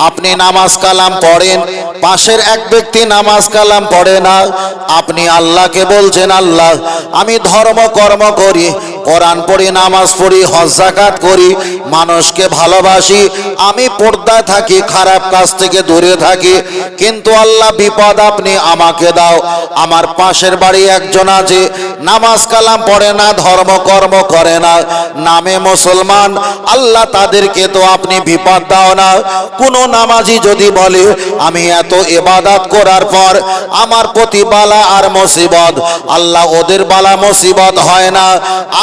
আপনি নামাজ কালাম পড়েন, পাশের এক ব্যক্তি নামাজ কালাম পড়ে না, আপনি আল্লাহকে বলছেন আল্লাহ আমি ধর্ম কর্ম করি, কোরআন পড়ি, নামাজ পড়ি, হজ যাকাত করি, মানুষকে ভালোবাসি, আমি পর্দায় থাকি, খারাপ কাজ থেকে দূরে থাকি, কিন্তু আল্লাহ বিপদ আপনি আমাকে দাও। আমার পাশের বাড়ি একজন আছে নামাজ কালাম পড়ে না, ধর্ম কর্ম করে না, নামে মুসলমান, আল্লাহ তাদেরকে তো আপনি বিপদ দাও না। কোন নামাজি যদি বলে আমি এত ইবাদত করার পর আমার প্রতি বালা আর মুসিবত, আল্লাহ ওদের বালা মুসিবত হয় না,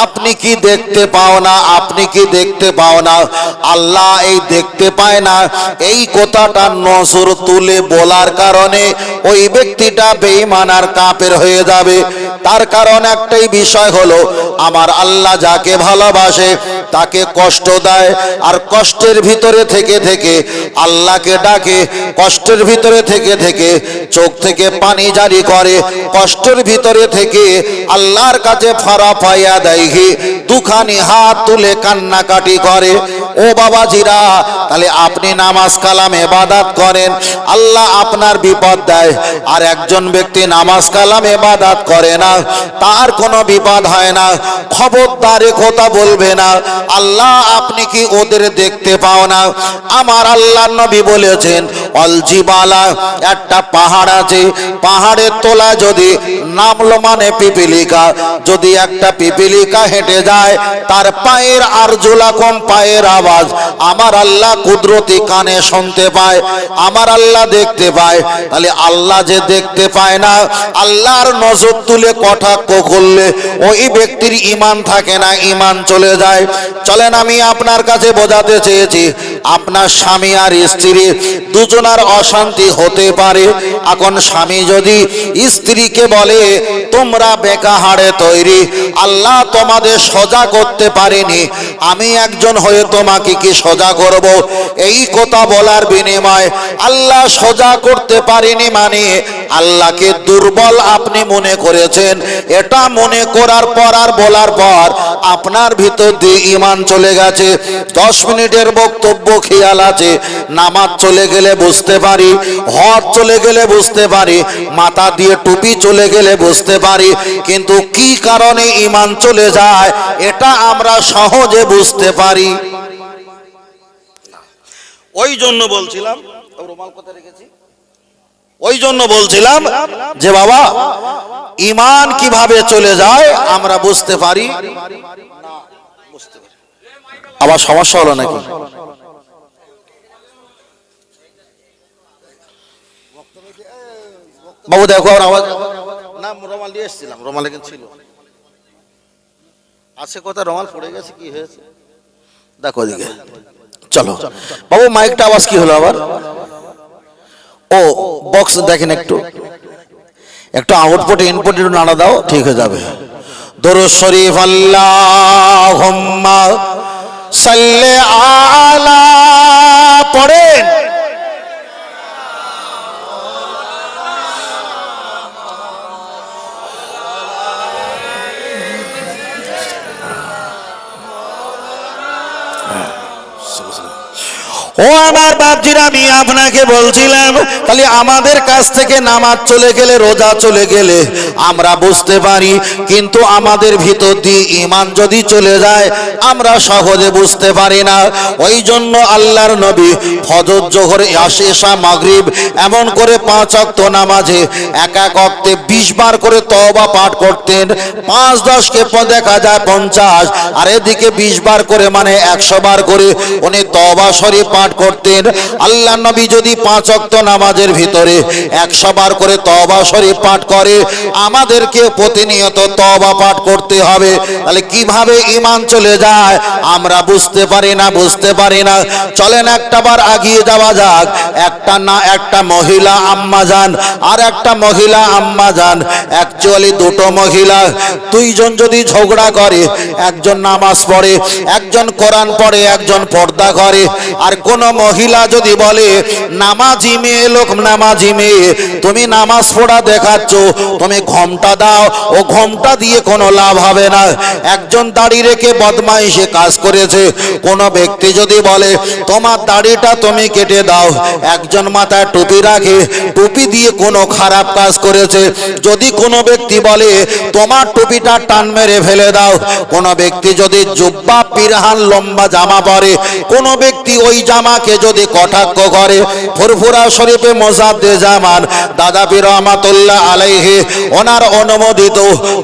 আপনি কি দেখতে পাও না? আপনি কি দেখতে পাও না? আল্লাহ এই দেখতে পায় না, এই কথাটা নজর তুলে বলার কারণে ওই ব্যক্তিটা বেঈমান আর কাফের হয়ে যাবে। তার কারণ একটাই বিষয় হলো আমার আল্লাহ যাকে ভালোবাসে তাকে কষ্ট দেয়, আর কষ্টের ভিতরে থেকে থেকে আল্লাহকে ডাকে, কষ্টের ভিতরে থেকে থেকে চোখ থেকে পানি জারি করে, কষ্টের ভিতরে থেকে আল্লাহর কাছে ফারা পাইয়া দেয়, দুখানি হাত তুলে কান্নাকাটি করে। ও বাবাজিরা, তাহলে আপনি নামাজ কালাম ইবাদত করেন, আল্লাহ আপনার বিপদ দেয়, আর একজন ব্যক্তি নামাজ কালাম ইবাদত করে না, তার কোনো বিপদ হয় না। খবরদার কথা বলবে না আল্লাহ আপনি কি ওদের দেখতে পাও না? আমার আল্লাহর নবী বলেছেন অল জিবালা, একটা পাহাড় আছে, পাহাড়ের তোলা যদি নামলো মানে পিপিলিকা, যদি একটা পিপিলিকা হেঁটে যায় তার পায়ের আরজুলা কম, পায়ের আওয়াজ আমার আল্লাহ কুদরতি কানে শুনতে পায়, আমার আল্লাহ দেখতে পায়। তাহলে আল্লাহ যে দেখতে পায় না, আল্লাহর নজর তুলে কটাক্ষ করলে ওই ব্যক্তির ঈমান থাকে না, ঈমান চলে যায়। চলেন আমি আপনার কাছে বোঝাতে চেয়েছি, আপনার স্বামী আর স্ত্রী দুজনার অশান্তি হতে পারে। এখন স্বামী যদি স্ত্রীকে বলে তোমরা বেকাহাড়ে তৈরি, আল্লাহ তোমাদের সোজা করতে পারেনি, আমি একজন হয়ে তোমাকে কি সোজা করব? এই কথা বলার বিনিময় আল্লাহ সোজা করতে পারেনি মানে আল্লাহকে দুর্বল আপনি মনে করেছেন। এটা মনে করার পর আর বলার পর আপনার ভিতর দিয়ে ঈমান চলে গেছে। 10 মিনিটের বক্তব্য খেয়াল আছে, নামাজ চলে গেলে বুঝতে পারি, হজ চলে গেলে বুঝতে পারি, মাথা দিয়ে টুপি চলে গেলে বুঝতে পারি, কিন্তু কি কারণে ঈমান চলে যায় এটা আমরা সহজে বুঝতে পারি। ওই জন্য বলছিলাম, রুমাল কোথায় রেখেছি? ওই জন্য বলছিলাম যে বাবা ঈমান কিভাবে চলে যায় আমরা বুঝতে পারি না, বুঝতে পারি। আবার সমস্যা হলো নাকি? বাবু দেখো আওয়াজ না, রুমাল নিয়ে এসেছিলাম, রুমাল এখানে ছিল, আছে কোথায়? রুমাল পড়ে গেছে, কি হয়েছে দেখো ওদিকে। চলো বাবু, মাইকটা আওয়াজ কি হলো আবার? ও বক্স দেখেন, একটু একটু আউটপুট ইনপুট একটু নাড়া দাও, ঠিক হয়ে যাবে। দরুদ শরীফ আল্লাহুম্মা সাল্লি আলা পড়েন। ও আমার বাপজিরা, আমি আপনাকে বলছিলাম তাহলে আমাদের কাছ থেকে নামাজ চলে গেলে, রোজা চলে গেলে আমরা বুঝতে পারি, কিন্তু আমাদের ভিতর দিয়ে ঈমান যদি চলে যায় আমরা সহজে বুঝতে পারি না। ওই জন্য আল্লাহর নবী ফজর, জোহর, এশা, মাগরিব এমন করে 5 ওয়াক্ত নামাজে এক এক ওয়াক্তে 20 বার করে তওবা পাঠ করতেন। 5-10 কে দেখা যায় 50, আর এদিকে 20 বার করে মানে 100 বার করে উনি তওবা শরীফ পাঠ করতেন। আল্লাহ নবী যদি 5 ওয়াক্ত নামাজের ভিতরে 100 বার করে তওবা শরীফ পাঠ করে, আমাদেরকে প্রতিনিয়ত তওবা পাঠ করতে হবে। তাহলে কিভাবে ঈমান চলে যায় আমরা বুঝতে পারি না, বুঝতে পারি না। চলেন একটাবার আগিয়ে যাওয়া যাক। একটা মহিলা আম্মা জান আর একটা মহিলা আম্মা জান, অ্যাকচুয়ালি দুটো মহিলা, দুইজন যদি ঝগড়া করে, একজন নামাজ পড়ে, একজন কোরআন পড়ে, একজন পর্দা করে, আর কোন মহিলা যদি যদি বলে নামাজি মেয়ে লোক, নামাজি মেয়ে, তুমি নামাজ পড়া দেখাচ্ছ, তুমি ঘোমটা দাও, ও ঘোমটা দিয়ে কোনো লাভ হবে না। একজন দাড়ি রেখে বদমাইশে কাজ করেছে, কোন ব্যক্তি যদি বলে তোমার দাড়িটা তুমি কেটে দাও, একজন মাথায় টুপি রাখে, টুপি দিয়ে কোনো খারাপ কাজ করেছে, যদি কোনো ব্যক্তি বলে তোমার টুপিটা টান মেরে ফেলে দাও, কোন ব্যক্তি যদি জুব্বা পিরহান লম্বা জামা পরে, কোন ব্যক্তি ওই জামাকে যদি কটাক্ষ করে, ফুরফুরা শরীফে মোজাদ্দে জামান দাদা পীর রহমাতুল্লাহ আলাইহি ওনার অনুমোদিত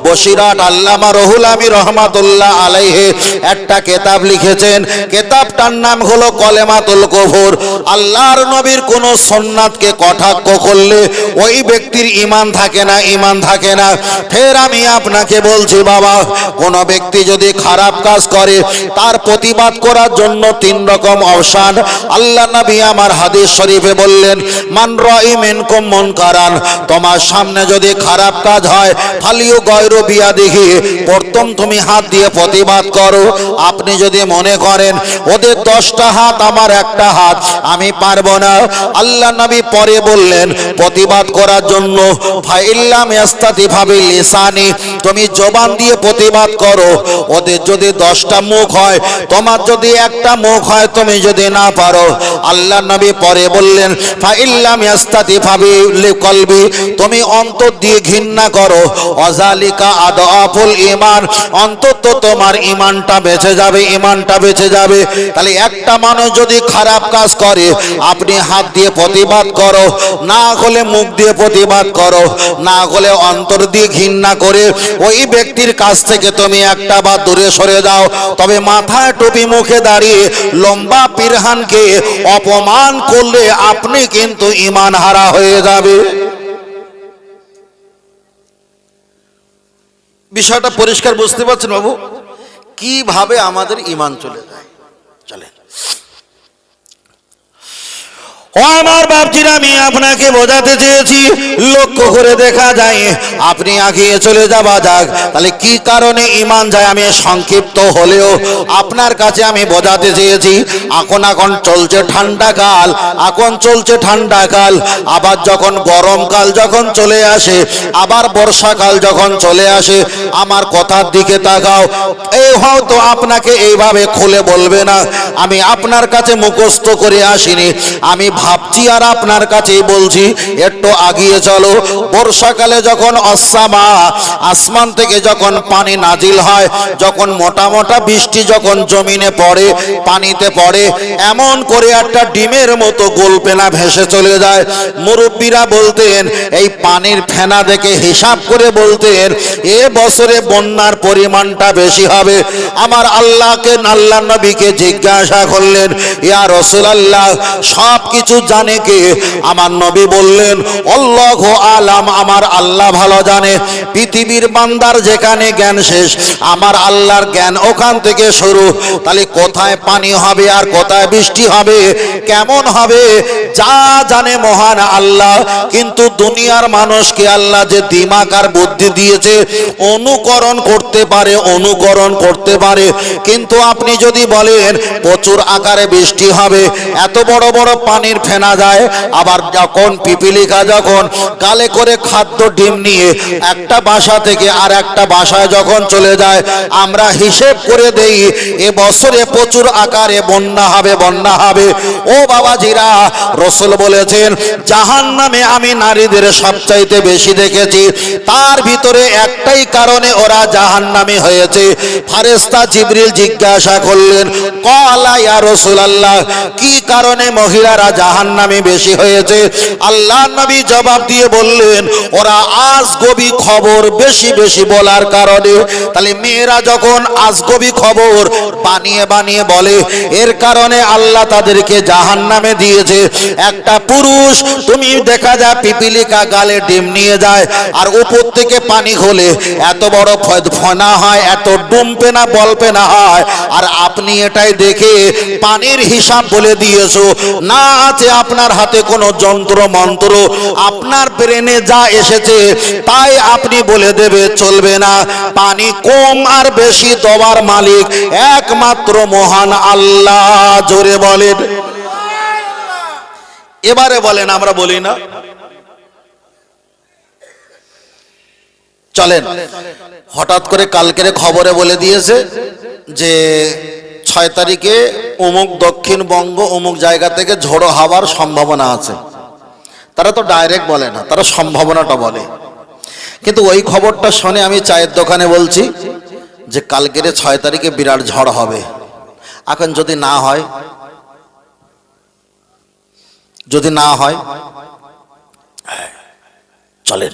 বসিরাট আল্লামা রুহুল আমিন রহমাতুল্লাহ আলাইহি একটা কিতাব লিখেছেন, কিতাবটার নাম হলো কলেমাতুল কুফর। আল্লাহর নবীর কোন সুন্নাতকে কটাক্ষ করলে ওই ব্যক্তির ঈমান থাকে না, ঈমান থাকে না। ফের আমি আপনাকে বলছি বাবা, কোন ব্যক্তি যদি খারাপ কাজ করে তার প্রতিবাদ করার জন্য তিন রকম অপশন আল্লাহ নবী আমার হাদিস শরীফে বললেন, মান রাই মিনকুম মুনকারান, তোমার সামনে যদি খারাপ কাজ হয় ফালিউ গায়রু বিয়াদিহি, প্রথম তুমি হাত দিয়ে প্রতিবাদ করো। আপনি যদি মনে করেন ওদের 10টা হাত আমার একটা হাত, আমি পারবো না, আল্লাহ নবী পরে বললেন প্রতিবাদ করার জন্য ফাইল্লাম ইস্তাতি ফাবি লিসানি, তুমি জবান দিয়ে প্রতিবাদ করো। ওদের যদি 10টা মুখ হয়, তোমার যদি একটা মুখ হয়, তুমি যদি না পারো, আল্লাহ নবী পরে বললেন ফাইল্লাম ইস্তাতি ফাবি লিকলবি, তুমি অন্তর দিয়ে ঘৃণা করো। অজালিকা আদআফুল ঈমান, অন্তত তোমার ঈমানটা বেঁচে যাবে, ঈমানটা বেঁচে যাবে। তাহলে একটা মানুষ যদি খারাপ কাজ করে আপনি হাত দিয়ে প্রতিবাদ করো, না হলে মুখ দিয়ে প্রতিবাদ করো, না হলে অন্তর দিয়ে ঘৃণা করে ওই ব্যক্তির কাছ থেকে তুমি একটা বা দূরে সরে যাও। তবে মাথায় টুপি মুখে দাঁড়িয়ে লম্বা পিরহানকে অপমান করলে আপনি কিন্তু ঈমান হারা হয়ে যাবে। বিষয়টা পরিষ্কার বুঝতে পারছেন বাবু, কিভাবে আমাদের ঈমান চলে যায়? চলেন ও আমার বাপজিরা, আমি আপনাকে বোঝাতে চেয়েছি, লক্ষ্য করে দেখা যায় আপনি আগিয়ে চলে যাওয়া যাক। তাহলে কি কারণে ঈমান যায় আমি সংক্ষিপ্ত হলেও আপনার কাছে আমি বোঝাতে চেয়েছি। এখন চলছে ঠান্ডাকাল, এখন চলছে ঠান্ডাকাল, আবার যখন গরমকাল যখন চলে আসে, আবার বর্ষাকাল যখন চলে আসে, আমার কথার দিকে তাকাও। এই হয়তো আপনাকে এইভাবে খুলে বলবে না, আমি আপনার কাছে মুখস্থ করে আসিনি, আমি ভাবছি আর আপনার কাছেই বলছি, একটু আগিয়ে চলো। বর্ষাকালে যখন আসসামা, আসমান থেকে যখন পানি নাজিল হয়, যখন মোটা মোটা বৃষ্টি যখন জমিনে পড়ে, পানিতে পড়ে, এমন করে একটা ডিমের মতো গোলপেনা ভেসে চলে যায়। মুরব্বীরা বলতেন, এই পানির ফেনা দেখে হিসাব করে বলতেন এ বছরে বন্যার পরিমাণটা বেশি হবে। আমার আল্লাহকে, আল্লাহ নবীকে জিজ্ঞাসা করলেন, ইয়া রাসূলুল্লাহ সব কিছু জানে কে? আমার নবী বললেন আল্লাহু আলাম, আমার আল্লাহ ভালো জানে। পৃথিবীর বান্দার যেখানে জ্ঞান শেষ, আমার আল্লাহর জ্ঞান ওখান থেকে শুরু। তাহলে কোথায় পানি হবে আর কোথায় বৃষ্টি হবে, কেমন হবে, যা জানে মহান আল্লাহ। কিন্তু দুনিয়ার মানুষকে আল্লাহ যে দিমাগ আর বুদ্ধি দিয়েছে, অনুকরণ করতে পারে, অনুকরণ করতে পারে। কিন্তু আপনি যদি বলেন প্রচুর আকারে বৃষ্টি হবে, এত বড় বড় পানির ফেনা যায়, আবার যখন পিপিলিকা যখন গালে করে খাদ্য ডিম নিয়ে একটা বাসা থেকে আর একটা বাসায় যখন চলে যায়, আমরা হিসেব করে দেই এ বছরে প্রচুর আকারে বন্যা হবে, বন্যা হবে। ও বাবাজিরা, রাসূল বলেছেন জাহান্নামে আমি নারীদের সবচাইতে বেশি দেখেছি, তার ভিতরে একটাই কারণে ওরা জাহান্নামী হয়েছে। ফেরেশতা জিবরিল জিজ্ঞাসা করলেন, ক্বালা ইয়া রাসূলুল্লাহ, কি কারণে মহিলারা জাহান্নামী বেশি হয়েছে? আল্লাহ নবী জবাব দিয়ে বললেন, ওরা আজগবি খবর বেশি বেশি বলার কারণে। তাহলে মেয়েরা যখন আজগবি খবর বানিয়ে বানিয়ে বলে, এর কারণে আল্লাহ তাদেরকে জাহান্নামে দিয়েছে। একটা পুরুষ তুমি দেখা যায় পিপিলিকা গালে ডিম নিয়ে যায়, আর উপর থেকে পানি খোলে, এত বড় ফনা হয়, এত ডুমপেনা বলপেনা হয়, আর আপনি এটাই দেখে পানির হিসাব বলে দিয়েছো। না আছে আপনার হাতে কোনো যন্ত্র মন্ত্র, আপনার ব্রেনে যা এসেছে তাই আপনি বলে দেবে, চলবে না। পানি কম আর বেশি দেওয়ার মালিক একমাত্র মহান আল্লাহ। জোরে বলেন। এবারে বলেন, আমরা বলি না? চলেন, হঠাৎ করে কালকের খবরে বলে দিয়েছে যে 6 তারিখে অমুক দক্ষিণবঙ্গ অমুক জায়গা থেকে ঝোড়ো হাওয়ার সম্ভাবনা আছে। তারা তো ডাইরেক্ট বলে না, তারা সম্ভাবনাটা বলে। কিন্তু ওই খবরটা শুনে আমি চায়ের দোকানে বলছি যে কালকের 6 তারিখে বিরাট ঝড় হবে। এখন যদি না হয়, যদি না হয়, চলেন।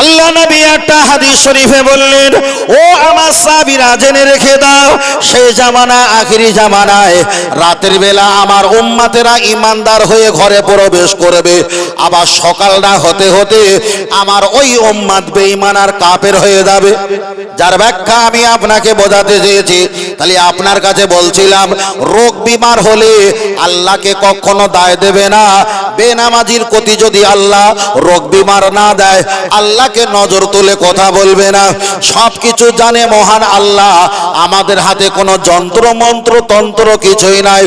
আল্লাহ নবী একটা হাদিস শরীফে বললেন, ও আমার সাহাবীরা জেনে রেখে দাও, সেই জামানা আখিরি জামানায় রাতের বেলা আমার উম্মতেরা ইমানদার হয়ে ঘরে প্রবেশ করবে, আবার সকাল না হতে হতে আমার ওই উম্মত বেঈমান আর কাফের হয়ে যাবে। যার ব্যাখ্যা আমি আপনাকে বোঝাতে চেয়েছি। তাহলে আপনার কাছে বলছিলাম, রোগ বিমার হলে আল্লাহকে কখনো দায় দেবে না। বেনামাজির প্রতি যদি আল্লাহ রোগ বিমার না দেয়, আল্লাহকে নজর তুলে কথা বলবে না। সবকিছু জানে মহান আল্লাহ। আমাদের হাতে কোনো যন্ত্র মন্ত্র তন্ত্র কিছুই নাই।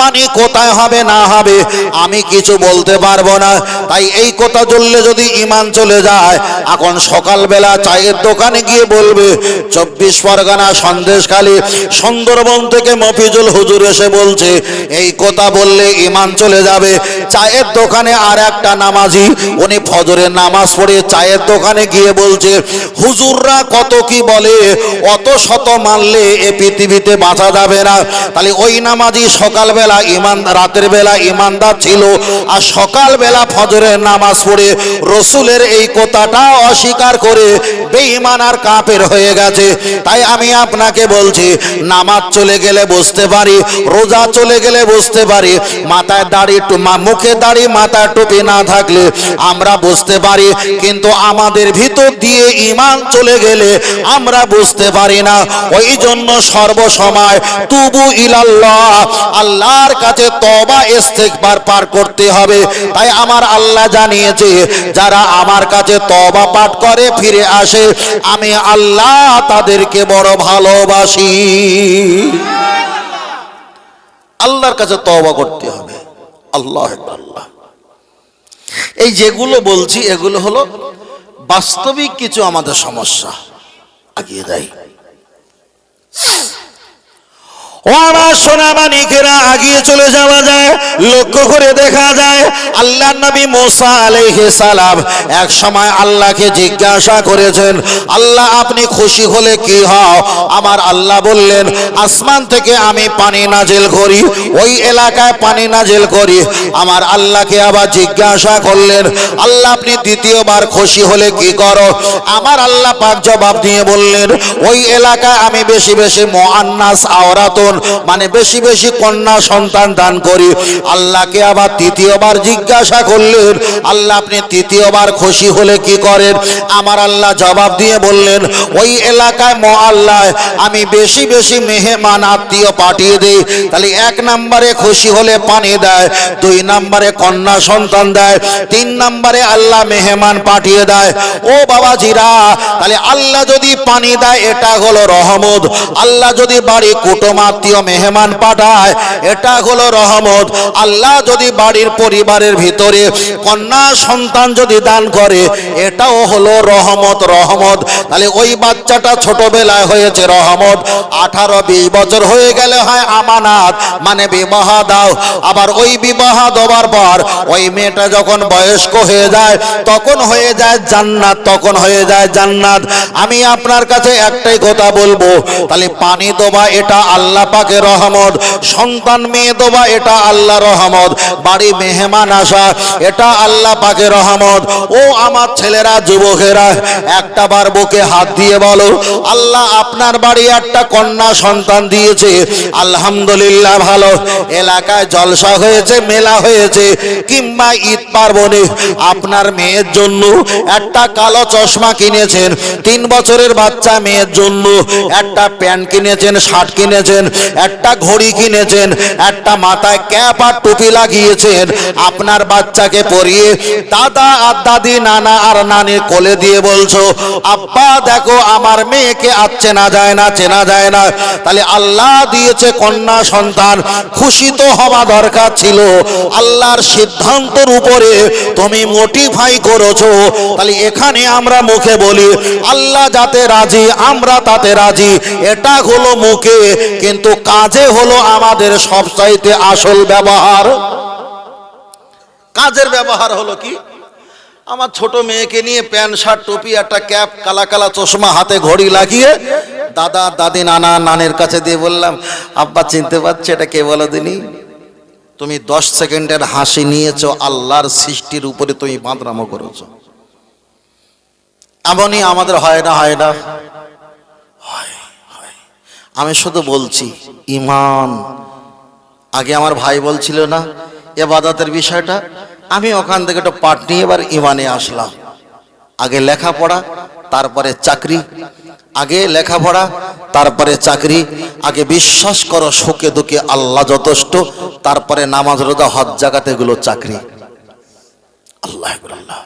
পানি কোথায় হবে না হবে আমি কিছু বলতে পারবো না। তাই এই কথা জ্বললে যদি ঈমান চলে যায়, এখন সকালবেলা চায়ের দোকানে গিয়ে বলবে 24 পরগনা সন্দেশখালী সুন্দরবন থেকে মফিজুল হুজুর এসে বলছে, এই কথা বললে ঈমান চলে যাবে। চায়ের দোকানে আর একটা নামাজি, উনি ফজরের নামাজ পড়ে চায়ের দোকানে গিয়ে বলছে, হুজুররা কত কি বলে, অত শত মানলে এ পৃথিবীতে বাঁচা যাবে না। তাহলে ওই নামাজি সকালবেলা ঈমান, রাতের বেলা ঈমানদার ছিল, আর সকালবেলা ফজরের নামাজ পড়ে রসুলের এই কথাটা অস্বীকার করে বেঈমান আর কাফের হয়ে গেছে। তাই আমি আপনাকে বলছি, নামাজ চলে গেলে বুঝতে পারি, রোজা চলে গেলে বুঝতে পারি, মাথায় দাড়ি, মুখে দাড়ি, মাথায় টুপি না থাকলে আমরা বুঝতে পারি, কিন্তু আমাদের ভিতর দিয়ে ঈমান চলে গেলে আমরা বুঝতে পারি না। ওই জন্য সর্বসময় তুবু ইলাল্লাহ, আল্লাহর কাছে তওবা ইস্তিগফার পার করতে হবে। তাই আমার আল্লাহ জানিয়েছে, যারা আমার কাছে তওবা পাঠ করে ফিরে আসে, আমি আল্লাহ তাদেরকে বড় ভালোবাসি। আল্লাহর কাছে তওবা করতে হবে। আল্লাহ আল্লাহ। এই যেগুলো বলছি এগুলো হলো বাস্তবিক কিছু আমাদের সমস্যা। আগিয়ে যাই। ও আমার সোনা মানিকেরা, আগিয়ে চলে যাওয়া যায়। লক্ষ্য করে দেখা যায়, আল্লাহর নবী মুসা আলাইহিস সালাম এক সময় আল্লাহকে জিজ্ঞাসা করেছেন, আল্লাহ আপনি খুশি হলে কি হও? আমার আল্লাহ বললেন, আসমান থেকে আমি পানি নাজিল করি, ওই এলাকায় পানি নাজিল করি। আমার আল্লাহকে আবার জিজ্ঞাসা করলেন, আল্লাহ আপনি দ্বিতীয়বার খুশি হলে কি করো? আমার আল্লাহ পাক জবাব দিয়ে বললেন, ওই এলাকায় আমি বেশি বেশি মুআন্নাস আওরাতুন, মানে বেশি বেশি কন্যা সন্তান দান করি। আল্লাহকে আবার তৃতীয়বার জিজ্ঞাসা করলেন, আল্লাহ আপনি তৃতীয়বার খুশি হলে কি করেন? আমার আল্লাহ জবাব দিয়ে বললেন, ওই এলাকায় মুআল্লায় আমি বেশি বেশি মেহমান আত্মীয় পাঠিয়ে দেই। তাহলে 1 নম্বরে খুশি হলে পানি দেয়, 2 নম্বরে কন্যা সন্তান দেয়, 3 নম্বরে আল্লাহ মেহমান পাঠিয়ে দেয়। ও বাবাজিরা, তাহলে আল্লাহ যদি পানি দেয় এটা হলো রহমত, আল্লাহ যদি বাড়ি কুটুম আত্মীয় মেহমান পাঠায় এটা হলো রহমত, আল্লাহ যদি বাড়ির পরিবারের ভিতরে কন্যা সন্তান যদি দান করে এটাও হলো রহমত। রহমত তাহলে ওই বাচ্চাটা ছোটবেলায় হয়েছে রহমত, 18-20 বছর হয়ে গেলে হয় আমানত, মানে বিবাহ দাও। আবার ওই বিবাহ দেওয়ার পর ওই মেয়েটা যখন বয়স্ক হয়ে যায় তখন হয়ে যায় জান্নাত, তখন হয়ে যায় জান্নাত। আমি আপনার কাছে একটাই কথা বলবো, তাহলে পানি দেওয়া এটা আল্লাহ পাকের রহমত, সন্তান মেয়ে দেওয়া এটা আল্লাহ রহমত, বাড়ি মেহমান আসা এটা আল্লাহ পাকের রহমত। ও আমার ছেলেরা, যুবকেরা, একটা বার বুকে হাত দিয়ে বলো, আল্লাহ আপনার বাড়ি একটা কন্যা সন্তান দিয়েছে, আলহামদুলিল্লাহ। ভালো এলাকায় জলসা হয়েছে, মেলা হয়েছে, কিংবা ঈদ পার্বণে আপনার মেয়ের জন্য একটা কালো চশমা কিনেছেন, 3 বছরের বাচ্চা মেয়ের জন্য একটা প্যান্ট কিনেছেন, শার্ট কিনেছেন, একটা ঘড়ি কিনেছেন, একটা মাথায় ক্যাপ আর টুপি লাগিয়েছেন, আপনার বাচ্চাকে পরিয়ে দাদা আর দাদি, নানা আর নানি কোলে দিয়ে বলছো, আব্বা দেখো আমার মেয়েকে আজ চেনা যায় না, চেনা যায় না। তাহলে আল্লাহ দিয়েছে কন্যা সন্তান, খুশি তো হওয়া দরকার ছিল। আল্লাহর সিদ্ধান্তের উপরে তুমি মোটিফাই করেছো। তাহলে এখানে আমরা মুখে বলি আল্লাহ যাতে রাজি, আমরা তাতে রাজি, এটা হলো মুখে, কিন্তু কাজে হলো আমাদের সবচাইতে আসল ব্যবহার। কাজের ব্যবহার হলো কি? আমার ছোট মেয়েকে নিয়ে প্যান্ট শার্ট টুপি একটা ক্যাপ কালা কালা চশমা হাতে ঘড়ি লাগিয়ে দাদা দাদি নানা নানের কাছে দিয়ে বললাম, আব্বা চিনতে পারছে এটা কে বলো দিনি? তুমি 10 সেকেন্ডের হাসি নিয়েছো, আল্লাহর সৃষ্টির উপরে তুমি বাঁদরামো করেছো। এমনই আমাদের হয় না? হয় না? আমি শুধু বলছি ঈমান। আগে আমার ভাই বলছিল না ইবাদতের বিষয়টা, আমি ওখান থেকে একটু পাঠ নিয়ে এবার ঈমানে আসলাম। আগে লেখাপড়া তারপরে চাকরি, আগে লেখাপড়া তারপরে চাকরি, আগে বিশ্বাস করো সুখে দুঃখে আল্লাহ যথেষ্ট, তারপরে নামাজ রোজা হজ জাকাত এগুলো চাকরি। আল্লাহ আল্লাহ।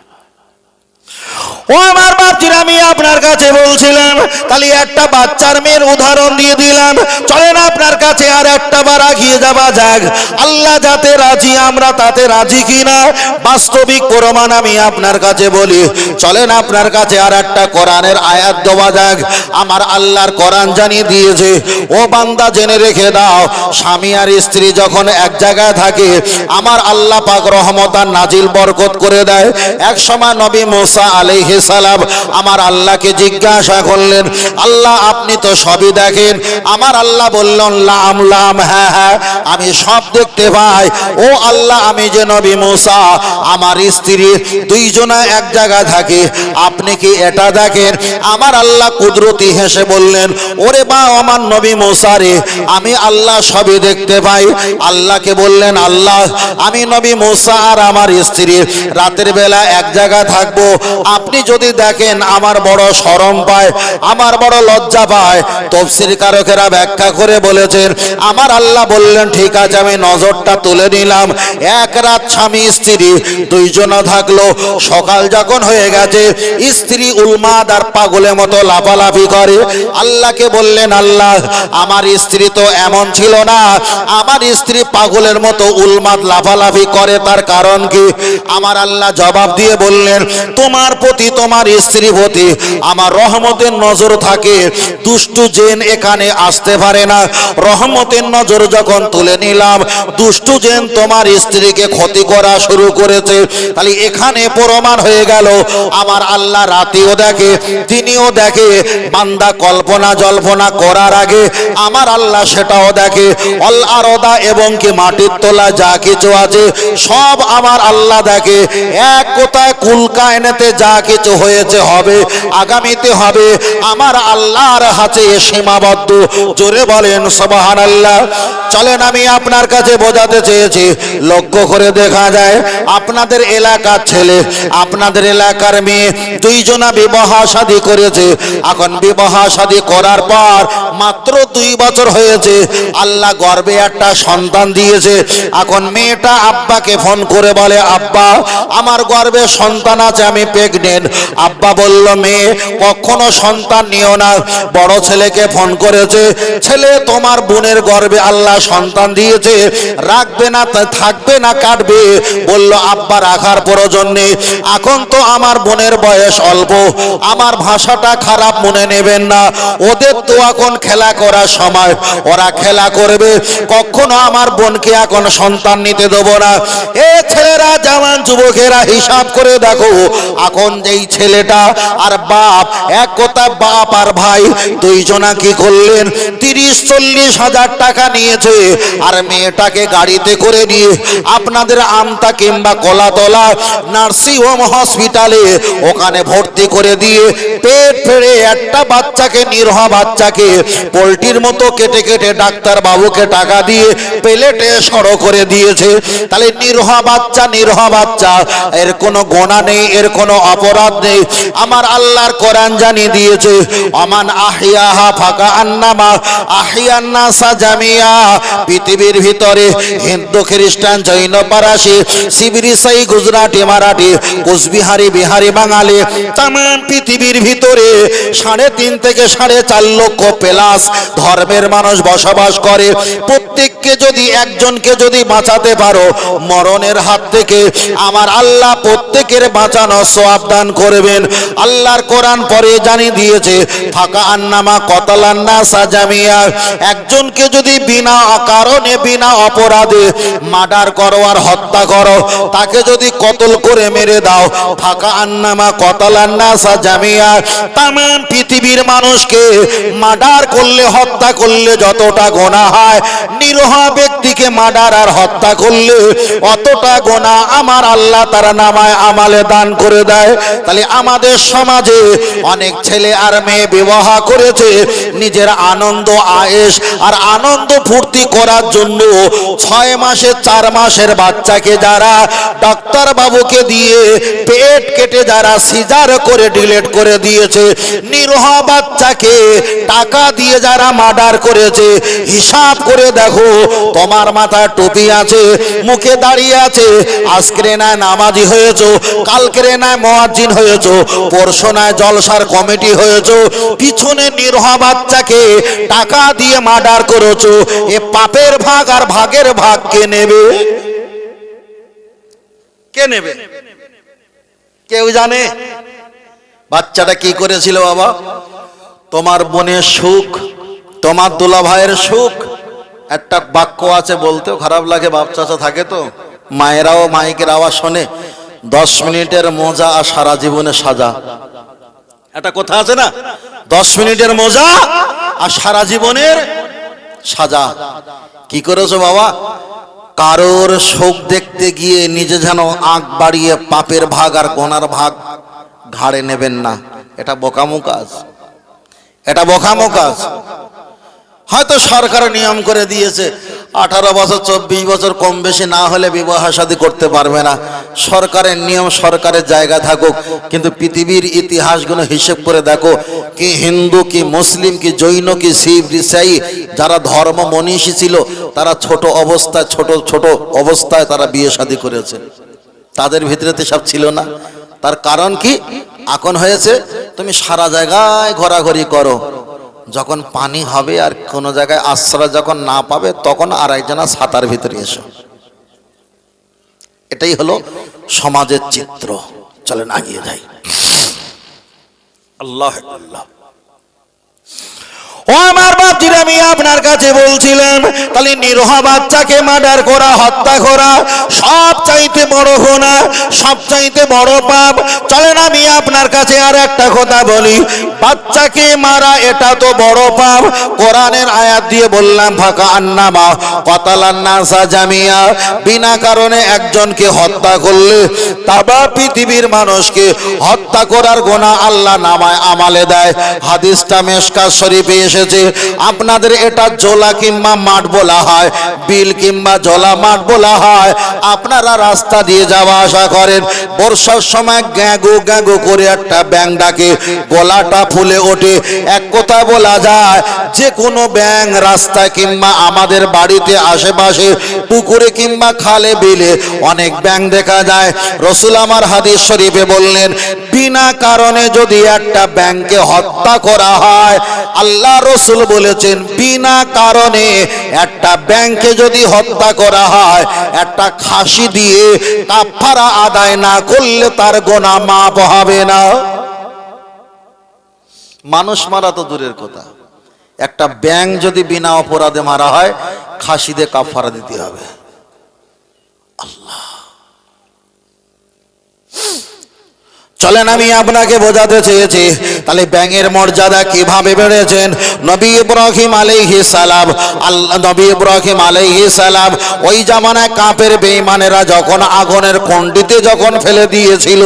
ও আমার বাপজিরা, আমি আপনার কাছে বলছিলাম, তাহলে একটা বাচ্চার মেয়ের উদাহরণ দিয়ে দিলাম। চলেন আপনার কাছে আর একটা বার এগিয়ে যাওয়া যাক। আল্লাহ যাতে রাজি, আমরা তাতে রাজি কিনা বাস্তবিক প্রমাণ আমি আপনার কাছে বলি। চলেন আপনার কাছে আর একটা কোরআনের আয়াত দেওয়া যাক। আমার আল্লাহর কোরআন জানিয়ে দিয়েছে, ও বান্দা জেনে রেখে দাও, স্বামী আর স্ত্রী যখন এক জায়গায় থাকে, আমার আল্লাহ পাক রহমত আর নাজিল বরকত করে দেয়। এক সময় নবী মুসা আলাইহিস সালাম আমার আল্লাহকে জিজ্ঞাসা করলেন, আল্লাহ আপনি তো সবই দেখেন। আমার আল্লাহ বললেন, লাম লাম, হ্যাঁ হ্যাঁ আমি সব দেখতে পাই। ও আল্লাহ, আমি যে নবী মুসা আমার স্ত্রী দুইজনা এক জায়গায় থাকে, আপনি কি এটা দেখেন? আমার আল্লাহ কুদরতি হেসে বললেন, ওরে বা আমার নবী মুসা রে, আমি আল্লাহ সবই দেখতে পাই। আল্লাহকে বললেন, আল্লাহ আমি নবী মুসা আর আমার স্ত্রী রাতের বেলা এক জায়গায় থাকবো, আপনি যদি দেখেন আমার বড় শরম পায়, আমার বড় লজ্জা পায়। তাফসীর কারকেরা ব্যাখ্যা করে বলেছেন, আমার আল্লাহ বললেন ঠিক আছে আমি নজরটা তুলে নিলাম। এক রাত স্বামী স্ত্রী দুইজনা থাকলো। সকাল যখন হয়ে গেছে, স্ত্রী উন্মাদ আর পাগলের মতো লাফালাফি করে। আল্লাহকে বললেন, আল্লাহ আমার স্ত্রী তো এমন ছিল না, আমার স্ত্রী পাগলের মতো উন্মাদ লাফালাফি করে, তার কারণ কি? আমার আল্লাহ জবাব দিয়ে বললেন, তোমার প্রতি তোমার স্ত্রী প্রতি আমার রহমতের নজর থাকে, দুষ্টু জিন এখানে আসতে পারে না। রহমতের নজর যখন তুলে নিলাম, দুষ্টু জিন তোমার স্ত্রীকে ক্ষতি করা শুরু করেছে। তাহলে এখানে প্রমাণ হয়ে গেল আমার আল্লাহ রাতেও দেখে, দিনেও দেখে। বান্দা কল্পনা জল্পনা করার আগে আমার আল্লাহ সেটাও দেখে। অল আরদা এবং কি মাটির তোলা যা কিছু আছে সব আমার আল্লাহ দেখে। এক কথায় কুল কায়নাতে যা কিছু হয়েছে, হবে, আগামীতে হবে, আমার আল্লাহর হাতে সীমাবদ্ধ। জোরে বলেন সুবহানাল্লাহ। চলেন আমি আপনার কাছে বোঝাতে চেয়েছি, লক্ষ্য করে দেখা যায় আপনাদের এলাকার ছেলে আপনাদের এলাকার মেয়ে দুইজনা বিবাহ শাদী করেছে। এখন বিবাহ শাদী করার পর মাত্র 2 বছর হয়েছে, আল্লাহ গর্ভে একটা সন্তান দিয়েছে। এখন মেয়েটা আব্বাকে ফোন করে বলে, আব্বা আমার গর্ভে সন্তান আছে, আমি প্রেগনেন্ট। আব্বা বলল, মেয়ে কখনো সন্তান নিও না। বড় ছেলেকে ফোন করেছে, ছেলে তোমার বোনের গর্ভে আল্লাহ সন্তান দিয়েছে, রাখবে না থাকবে না কাটবে? বলল, আব্বা রাখার প্রয়োজন নেই, এখন তো আমার বোনের বয়স অল্প, আমার ভাষাটা খারাপ মনে নেবেন না, ওদের তো এখন খেলা করার সময়, ওরা খেলা করবে, কখনো আমার বোনকে এখন সন্তান নিতে দেবো না। এ ছেলেরা, জওয়ান যুবকেরা হিসাব করে দেখো, এখন যেই ছেলেটা আর বাপ, এক কথা বাপ আর ভাই দুইজনা কি করলেন, 30-40 হাজার টাকা নিয়েছে আর মেয়েটাকে গাড়িতে করে নিয়ে আপনাদের আমতা কিংবা কলাতলা নার্সিং হোম হসপিটালে ওখানে ভর্তি করে দিয়ে পেট ফেড়ে একটা বাচ্চাকে, নিরহ বাচ্চাকে পোল্ট্রির মতো কেটে কেটে ডাক্তার বাবুকে টাকা দিয়ে প্লেটে সরো করে দিয়েছে। তাহলে নিরহ বাচ্চা, এর কোনো গোনা নেই, এর কোনো অপরাধ অপরাধ নেই। আমার আল্লাহর কোরআন জানিয়ে দিয়েছে, আমান আহিয়াহা ফাকা আন্নামা আহিয়ান নাসা জামিয়া। পৃথিবীর ভিতরে হিন্দু, খ্রিস্টান, জৈন, পারাসি, শিবিরি, সাই, গুজরাটি, মারাঠি, কোচবিহারি, বিহারি, বাঙালি, তাম পৃথিবীর ভিতরে 3.5 থেকে 4.5 লক্ষ প্লাস ধর্মের মানুষ বসবাস করে। প্রত্যেককে যদি একজনকে যদি বাঁচাতে পারো মরণের হাত থেকে, আমার আল্লাহ প্রত্যেকের বাঁচানো সওয়াব দান করবেন। আল্লাহর কোরআন পরে জানিয়ে দিয়েছে, ফাকা আন্নামা কতালান নাসা জামিয়া। একজনকে যদি বিনা কারণে বিনা অপরাধে মার্ডার করো আর হত্যা করো, তাকে যদি কতল করে মেরে দাও, ফাকা আন্নামা কতালান নাসা জামিয়া। তামাম পৃথিবীর মানুষকে মার্ডার করলে, হত্যা করলে যতটা গোনা হয়, নিরহ ব্যক্তিকে মার্ডার আর হত্যা করলে অতটা গোনা আমার আল্লাহ তার নামায় আমালে দান করে দেয়। তাহলে আমাদের সমাজে অনেক ছেলে আর মেয়ে বিবাহ করেছে নিজের আনন্দ আয়েশ আর আনন্দ ফুর্তি করার জন্য। 6 মাসে 4 মাসের বাচ্চাকে যারা ডাক্তার বাবুকে দিয়ে পেট কেটে যারা সিজার করে ডিলেট করে দিয়েছে, নিরহ বাচ্চাকে টাকা দিয়ে যারা মার্ডার করেছে, হিসাব করে দেখো, তোমার মাথায় টুপি আছে, মুখে দাঁড়িয়ে আছে, আজকে না নামাজি হয়েছো, কালকে না মুয়াজ্জিন হয়েছো, পরশু না জলসার কমিটি হয়েছো, পিছনে নিরহ বাচ্চাকে টাকা দিয়ে মার্ডার করেছো। এ পাপের ভাগ আর ভাগের ভাগ কে নেবে? কে নেবে? কেউ জানে? বাচ্চাটা কি করেছিল বাবা? তোমার বোনের সুখ, তোমার দুলা ভাইয়ের সুখ। একটা বাক্য আছে, বলতেও খারাপ লাগে, বাপ চাচা থাকে তো, মায়েরাও মাইকের আওয়াজ শোনে, 10 মিনিটের মজা আর সারা জীবনে সাজা। একটা কথা আছে না, 10 মিনিটের মজা আর সারা জীবনের সাজা। কি করেছো বাবা? কারোর শোক দেখতে গিয়ে নিজে যেন আঁক বাড়িয়ে পাপের ভাগ আর গোনার ভাগ ঘাড়ে নেবেন না। এটা বোকামো কাজ, এটা বোকামো কাজ। হয়তো সরকার নিয়ম করে দিয়েছে 18 বছর 24 বছর কম বেশি না হলে বিবাহ শাদী করতে পারবে না। সরকারের নিয়ম সরকারের জায়গা থাকুক, কিন্তু পৃথিবীর ইতিহাসগুলো হিসেব করে দেখো, কি হিন্দু, কি মুসলিম, কি জৈন, কি শিখ, ইসাই, যারা ধর্ম মনীষী ছিল তারা ছোট অবস্থায় তারা বিয়ে শাদী করেছে। তাদের ভিতরে তো সব ছিল না। তার কারণ কি? এখন হয়েছে তুমি সারা জায়গায় ঘোরাঘুরি করো, যখন পানি হবে আর কোনো জায়গায় আশ্রয় যখন না পাবে তখন আর একজনা ছাতার ভিতরে এসো। এটাই হলো সমাজের চিত্র। চলেন আগিয়ে যাই। আল্লাহ আল্লাহ। ও আমার বাপজিরা, আমি আপনার কাছে বলছিলাম, তাহলে নিরহ বাচ্চাকে মার্ডার করা, হত্যা করা সব চাইতে বড় গুনাহ, সব চাইতে বড় পাপ। চলেন আমি আপনার কাছে আর একটা কথা বলি, বাচ্চাকে মারা এটা তো বড় পাপ। কোরআনের আয়াত দিয়ে বললাম, ফাকা আন্নামা কতালান নাসা জামিয়া। বিনা কারণে একজনকে হত্যা করলে তাবা পৃথিবীর মানুষকে হত্যা করার গুনাহ আল্লাহ নামায় আমালে দেয়। হাদিসটা মিশকাত শরীফে এসেছে। আপনাদের এটা জোলা কিংবা মাঠ বলা হয়, বিল কিংবা জোলা মাঠ বলা হয়। আপনারা রাস্তা দিয়ে যাওয়া আসা করেন, বর্ষার সময় গ্যাগু গ্যাগু করে একটা ব্যাঙ ডাকে, গলাটা ফুলে ওঠে। এক কথা বলা যায়, যে কোনো ব্যাঙ রাস্তায় কিংবা আমাদের বাড়িতে আশেপাশে পুকুরে কিংবা খালে বিলে অনেক ব্যাঙ দেখা যায়। রসুল আমার হাদিস শরীফে বললেন, বিনা কারণে যদি একটা ব্যাঙকে হত্যা করা হয়, আল্লাহ রসুল বলেছেন, বিনা কারণে একটা ব্যাঙকে যদি হত্যা করা হয়, একটা খাসি দিয়ে কাফারা আদায় না করলে তার গোনা মাফ হবে না। মানুষ মারা তো দূরের কথা, একটা ব্যাঙ যদি বিনা অপরাধে মারা হয়, খাসি দিয়ে কাফারা দিতে হবে। আল্লাহ। চলেন আমি আপনাকে বোঝাতে চেয়েছি, তাহলে ব্যাঙের মর্যাদা কিভাবে বেড়েছেন। নবী ইব্রাহিম আলাইহিস সালাম, নবী ইব্রাহিম আলাইহিস সালাম ওই জামানায় কাফের বেঈমানেরা যখন আগুনের কুণ্ডিতে যখন ফেলে দিয়েছিল,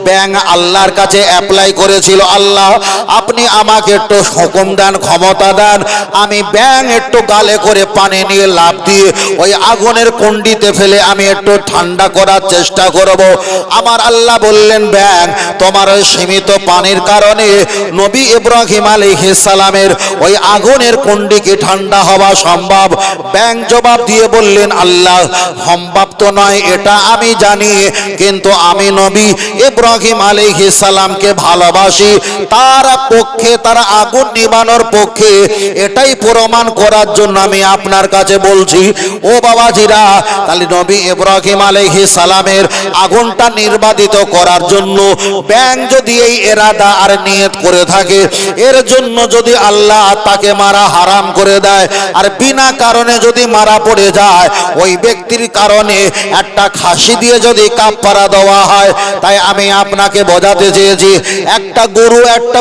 ব্যাঙ আল্লাহর কাছে অ্যাপ্লাই করেছিল, আল্লাহ আপনি আমাকে একটু হুকুম দেন, ক্ষমতা দেন, আমি ব্যাঙ একটু গালে করে পানি নিয়ে লাফ দিয়ে ওই আগুনের কুণ্ডিতে ফেলে আমি একটু ঠান্ডা করার চেষ্টা করব। আমার আল্লাহ বললেন, ব্যাঙ তোমার ওই সীমিত পানির কারণে নবী ইব্রাহিম আলাইহিস সালামের ওই আগুনের কুণ্ডি কি ঠান্ডা হওয়া সম্ভব? ব্যাং জবাব দিয়ে বললেন, আল্লাহ, সম্ভব তো নয় এটা আমি জানি, কিন্তু আমি নবী ইব্রাহিম আলাইহিস সালামকে ভালোবাসি, তার পক্ষে, তার আগুন নিবানোর পক্ষে এটাই প্রমাণ করার জন্য আমি আপনার কাছে বলছি। ও বাবাজিরা, তাহলে নবী ইব্রাহিম আলাইহিস সালামের আগুনটা নির্বাপিত করার জন্য ব্যাং যদি এই ইরাদা আর নিয়ত করে থাকে, এর জন্য যদি আল্লাহ তাকে মারা হারাম করে দেয় আর বিনা কারণে যদি মারা পড়ে যায়, ওই ব্যক্তির কারণে একটা খাসি দিয়ে যদি কাফারা দেওয়া হয়, তাই আমি আপনাকে বোঝাতে চেয়েছি, একটা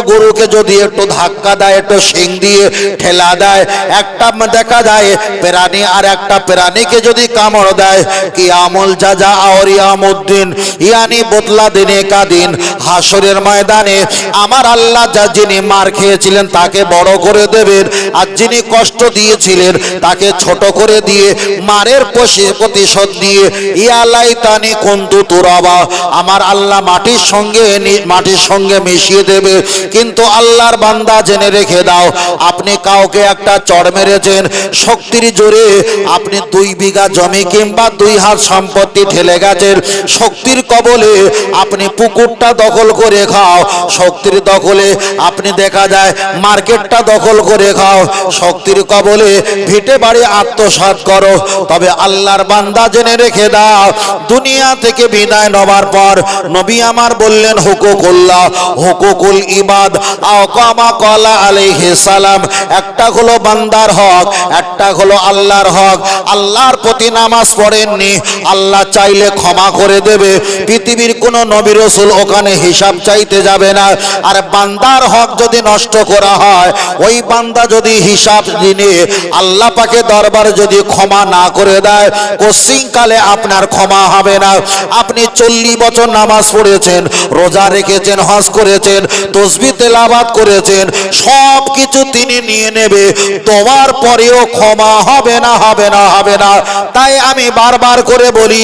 গরুকে যদি একটু ধাক্কা দেয়, একটু শিং দিয়ে ঠেলা দেয়, একটা দেখা যায় প্রাণী আর একটা প্রাণীকে যদি কামড় দেয়, কি আমল জাজা আর ইয়ামুদ্দিন, ইয়ানি বদলা দিনে কা দিন, হাসরের ময়দানে আমার আল্লাহ যা যিনি মার খেয়েছিলেন তাকে বড় করে দেবেন, আর যিনি কষ্ট দিয়েছিলেন তাকে ছোট করে দিয়ে মারের প্রতিশোধ দিয়ে ইয়ালাইতানি কুনতু তুরাবা, আমার আল্লাহ মাটির সঙ্গে মিশিয়ে দেবে। কিন্তু আল্লাহর বান্দা জেনে রেখে দাও, আপনি কাউকে একটা চড় মেরেছেন, শক্তির জোরে আপনি 2 বিঘা জমি কিংবা 2 হাত সম্পত্তি ঠেলে গেছেন, শক্তির কবলে আপনি পুকুরটা দখল করে খাও, শক্তির দখলে আপনি দেখা যায় মার্কেটটা দখল করে খাও, শক্তির কবলে ভিটে বাড়ি আত্মসাৎ করো, তবে আল্লাহর বান্দা জেনে রেখে দাও, দুনিয়া থেকে বিদায় নেওয়ার পর নবী আমার বললেন, হুকুকুল্লাহ, হুকুকুল ইবাদ আও কামা ক্বালা আলাইহিস সালাম, একটা হলো বান্দার হক, একটা হলো আল্লাহর হক। আল্লাহর প্রতি নামাজ পড়েননি, আল্লাহ চাইলে ক্ষমা করে দেবে, পৃথিবীর কোনো নবী রাসূল ওখানে হিসাব চাইতে যাবে না। আর বান্দার হক যদি নষ্ট করা হয়, ওই বান্দা যদি হিসাব দিনে আল্লাহ পাকে দরবার যদি ক্ষমা না করে দেয়, কোশ্চিনকালে আপনার ক্ষমা হবে না। আপনি 40 বছর নামাজ পড়েছেন, রোজা রেখেছেন, হজ করেছেন, তাসবিহ তেলাওয়াত করেছেন, সব কিছু তিনি নিয়ে নেবে, তোমার পরেও ক্ষমা হবে না, হবে না, হবে না। তাই আমি বারবার করে বলি,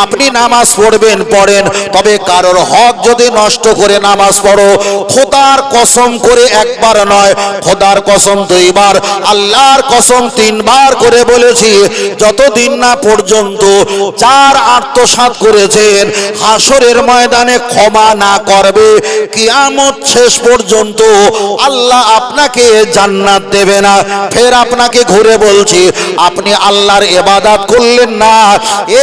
আপনি নামাজ পড়বেন, পড়েন, তবে কারোর হক যদি নষ্ট করে নামাজ পড়ো, খোদার কসম করে একবার নয়, খোদার কসম 2 বার, আল্লাহর কসম 3 বার করে বলেছি, যতদিন না পর্যন্ত যার আত্মসাৎ করেছেন হাসরের ময়দানে ক্ষমা না করবে, কিয়ামত শেষ পর্যন্ত আল্লাহ আপনাকে জান্নাত দেবে না। ফের আপনাকে ঘুরে বলছি, আপনি আল্লাহর ইবাদত করলেন না,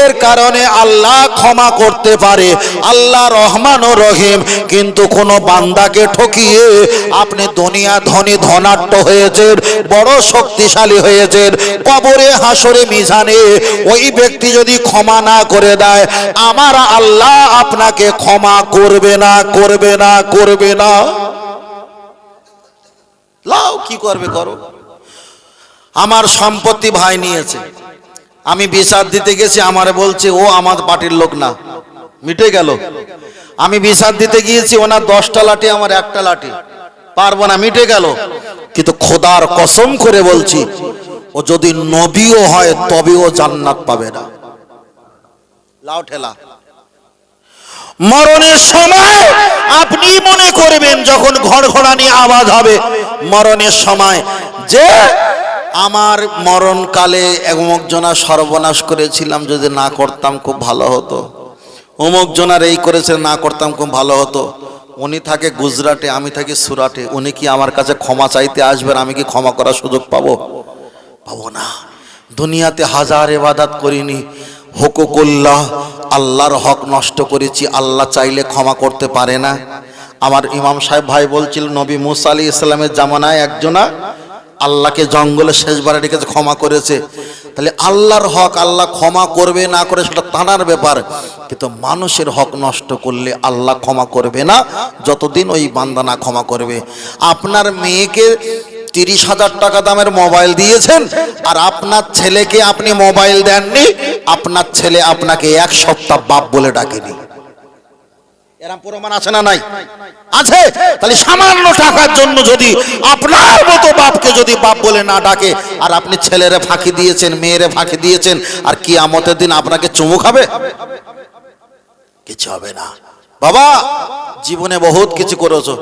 এর কারণে আল্লাহ ক্ষমা করতে পারে, আল্লাহ রহমান ও রহিম, কিন্তু কোন বান্দাকে ঠকিয়ে আপনি দুনিয়া ধনী ধনাঢ্য হয়েছেন, বড় শক্তিশালী হয়েছেন, কবরে হাসরে মিজানে ওই ব্যক্তি যদি ক্ষমা না করে দেয়, আমার আল্লাহ আপনাকে ক্ষমা করবে না, করবে না, করবে না। লাও কি করবে করো। আমার সম্পত্তি ভাই নিয়েছে, আমি বিচার দিতে গেছি, আমারে বলছে ও আমার পার্টির লোক না, মিটে গেল। আমি বিচার দিতে গিয়েছি, ওনার 10টা লাঠি, আমার 1টা লাঠি, পারবো না, মিটে গেল। কিন্তু খোদার কসম করে বলছি, ও যদি নবীও হয় তবেও জান্নাত পাবে না। লাও ঠেলা। মরণের সময় আপনি মনে করবেন, যখন ঘড়ঘড়ানি আওয়াজ হবে মরণের সময়, যে আমার মরণকালে অমুক জনা সর্বনাশ করেছিলাম, যদি না করতাম খুব ভালো হতো, অমুক জনার এই করেছে, না করতাম খুব ভালো হতো। উনি থাকে গুজরাটে, আমি থাকি সুরাটে, উনি কি আমার কাছে ক্ষমা চাইতে আসবেন? আমি কি ক্ষমা করার সুযোগ পাবো? পাবো না। দুনিয়াতে হাজার ইবাদত করিনি, হুকুকুল্লাহ, আল্লাহর হক নষ্ট করেছি, আল্লাহ চাইলে ক্ষমা করতে পারে না। আমার ইমাম সাহেব ভাই বলছিল, নবী মুসা আলাইহিস সালামের জামানায় একজনা আল্লাহকে জঙ্গলে শেষবারে রেখেছে, ক্ষমা করেছে। তাহলে আল্লাহর হক আল্লাহ ক্ষমা করবে না করে সেটা তানার ব্যাপার, কিন্তু মানুষের হক নষ্ট করলে আল্লাহ ক্ষমা করবে না যতদিন ওই বান্দা না ক্ষমা করবে। আপনার মেয়েকে 30,000 টাকা দামের মোবাইল দিয়েছেন, আর আপনার ছেলেকে আপনি মোবাইল দেননি, আপনার ছেলে আপনাকে 1 সপ্তাহ বাপ বলে ডাকেনি। এরকম প্রমাণ আছে না নাই? আছে। তাহলে সামান্য টাকার জন্য যদি আপনার মতো বাপকে যদি বাপ বলে না ডাকে, আর আপনি ছেলেরে ফাঁকি দিয়েছেন, মেয়েরে ফাঁকি দিয়েছেন, আর কিয়ামতের দিন আপনাকে চুমু খাবে? কিছু হবে না। বাবা জীবনে বহুত কিছু করেছো,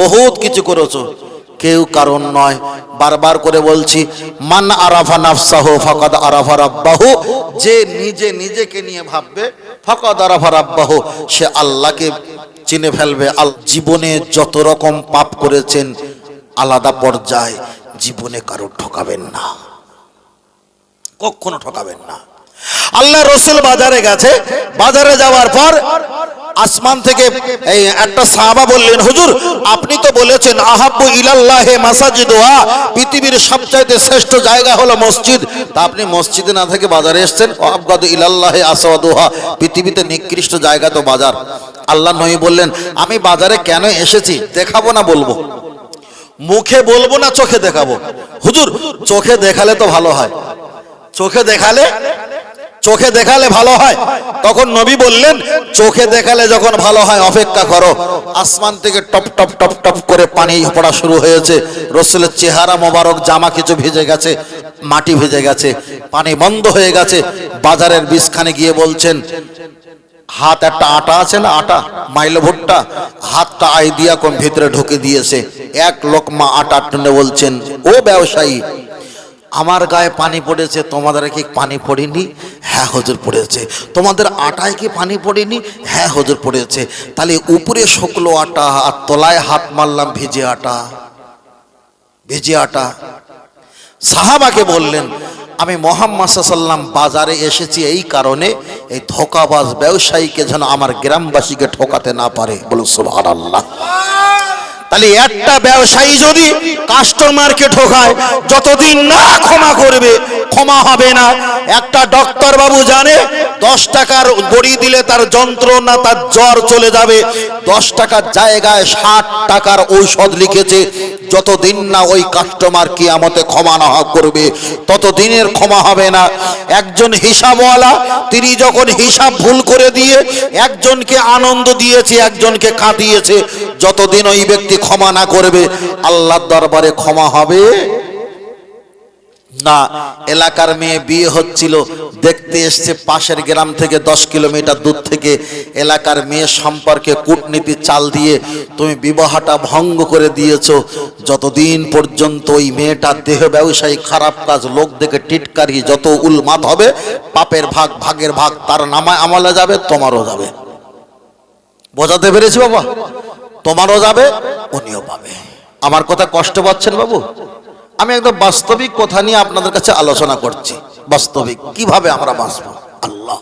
বহুত কিছু করেছো, কেউ কারণ নয়। বারবার করে বলছি, মান আরাফা নাফসাহু ফাকাদ আরাফা রাব্বাহু, যে নিজে নিজেকে নিয়ে ভাববে ফাকাদ আরাফা রাব্বাহু, সে আল্লাহকে চিনে ফেলবে। জীবনে যত রকম পাপ করেছেন আলাদা পর্যায়ে, জীবনে কারো ঠকাবেন না, কখনো ঠকাবেন না। আল্লাহ রসুল বাজারে গেছে, বাজারে যাওয়ার পর আসমান থেকে এই একটা সাহাবা বললেন, হুজুর আপনি তো বলেছেন আহাব্বু ইলাল্লাহি মাসাজিদুহা, পৃথিবীর সবচাইতে শ্রেষ্ঠ জায়গা হলো মসজিদ, তা আপনি মসজিদে না থেকে বাজারে এসেছেন। আবগাদু ইলাল্লাহি আসওয়াদুহা, পৃথিবীতে নিকৃষ্ট জায়গা তো বাজার। আল্লাহ নবী বললেন, আমি বাজারে কেন এসেছি দেখাবো না বলবো? মুখে বলবো না চোখে দেখাবো? হুজুর চোখে দেখালে তো ভালো হয়, চোখে দেখালে, চোখে দেখালে ভালো হয়। তখন নবী বললেন, চোখে দেখালে যখন ভালো হয় অপেক্ষা করো। আসমান থেকে টপ টপ টপ টপ করে পানি পড়া শুরু হয়েছে। রসুলের চেহারা মোবারক, জামা কিছু ভিজে গেছে, মাটি ভিজে গেছে, পানি বন্ধ হয়ে গেছে। বাজারের বিছখানে গিয়ে বলছেন, হাত একটা আটা আছে না, আটা মাইলো ভুট্টা, হাতটা আইডিয়া কোন ভিতরে ঢুকে দিয়েছে, এক লোকমা আটা টেনে বলছেন, ও ব্যবসায়ী আমার গায়ে পানি পড়েছে, তোমাদের কি পানি পড়েনি? হ্যাঁ হুজুর পড়েছে। তোমাদের আটায় কি পানি পড়েনি? হ্যাঁ হুজুর পড়েছে। তাহলে উপরে শুকলো আটা আর তলায় হাত মারলাম ভিজে আটা, ভিজে আটা। সাহাবাকে বললেন, আমি মুহাম্মদ সাল্লাল্লাহু আলাইহি ওয়াসাল্লাম বাজারে এসেছি এই কারণে, এই ধোঁকাবাজ ব্যবসায়ীকে যেন আমার গ্রামবাসীকে ঠকাতে না পারে। বলুন সুবহানাল্লাহ। তাহলে একটা ব্যবসায়ী যদি কাস্টমারকে ঠকায়, যতদিন না ক্ষমা করবে ক্ষমা হবে না। একটা ডক্টর বাবু জানে 10 টাকার বড়ি দিলে তার যন্ত্রণা, তার জ্বর চলে যাবে। 10 টাকার জায়গায় 60 টাকার ঔষধ লিখেছে। যতদিন না ওই কাস্টমার কিয়ামতে ক্ষমা না করবে ততদিনের ক্ষমা হবে না। একজন হিসাবওয়ালা, তিনি যখন হিসাব ভুল করে দিয়ে একজনকে আনন্দ দিয়েছে, একজনকে কাঁদিয়েছে, যতদিন ওই ব্যক্তি ক্ষমা না করবে আল্লাহর দরবারে ক্ষমা হবে না। এলাকার মেয়ে বিয়ে হচ্ছিল, দেখতে এসছে পাশের গ্রাম থেকে 10 কিলোমিটার দূর থেকে। এলাকার মেয়ে সম্পর্কে কূটনীতি চাল দিয়ে তুমি বিবাহটা ভঙ্গ করে দিয়েছো। যতদিন পর্যন্ত ওই মেয়েটার দেহ ব্যবসায়ী, খারাপ কাজ, লোক দেখে টিটকারি, যত উলমাত হবে, পাপের ভাগ, ভাগের ভাগ তার নামায় আমলে যাবে, তোমারও যাবে। বোঝাতে পেরেছি বাবা? তোমারও যাবে, উনিও পাবে। আমার কথা কষ্ট পাচ্ছেন বাবু? আমি একদম বাস্তবিক কথা নিয়ে আপনাদের কাছে আলোচনা করছি। বাস্তবিক কিভাবে আমরা বাঁচবো। আল্লাহ